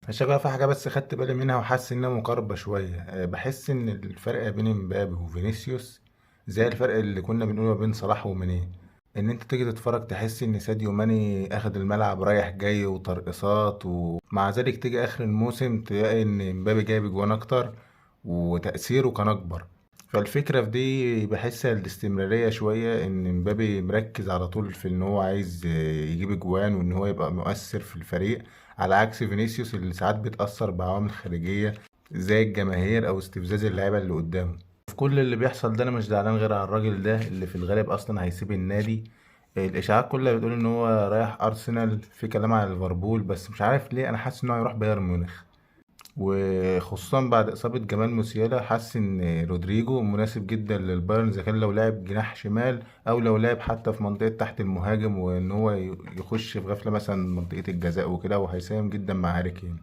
هشغل في حاجة بس خدت بالي منها وحاسس انها مقاربة شوية. بحس ان الفرق بين امبابي وفينيسيوس زي الفرق اللي كنا بنقوله ما بين صلاح وماني. ان انت تيجي تتفرج تحس ان ساديو ماني اخد الملعب رايح جاي وترقصات، ومع ذلك تيجي اخر الموسم تلاقي ان امبابي جايب اجوان اكتر وتأثيره كان اكبر. فالفكرة في دي بحسها الاستمرارية شوية، ان امبابي مركز على طول في ان هو عايز يجيب اجوان وان هو يبقى مؤثر في الفريق، على عكس فينيسيوس اللي ساعات بيتأثر بعوامل خارجية زي الجماهير او استفزاز اللعيبة اللي قدامه. في كل اللي بيحصل ده انا مش زعلان غير على الراجل ده اللي في الغالب اصلا هيسيب النادي. الاشاعات كلها بتقول ان هو رايح ارسنال، في كلام على ليفربول، بس مش عارف ليه انا حاسس ان هو هيروح بايرن ميونخ. وخصوصا بعد إصابة جمال موسيالا حاسس إن رودريجو مناسب جدا للبايرن، إذا كان لو لعب جناح شمال أو لو لعب حتى في منطقة تحت المهاجم، وإن هو يخش في غفلة مثلا منطقة الجزاء وكده، وهيساهم جدا مع هاري كين.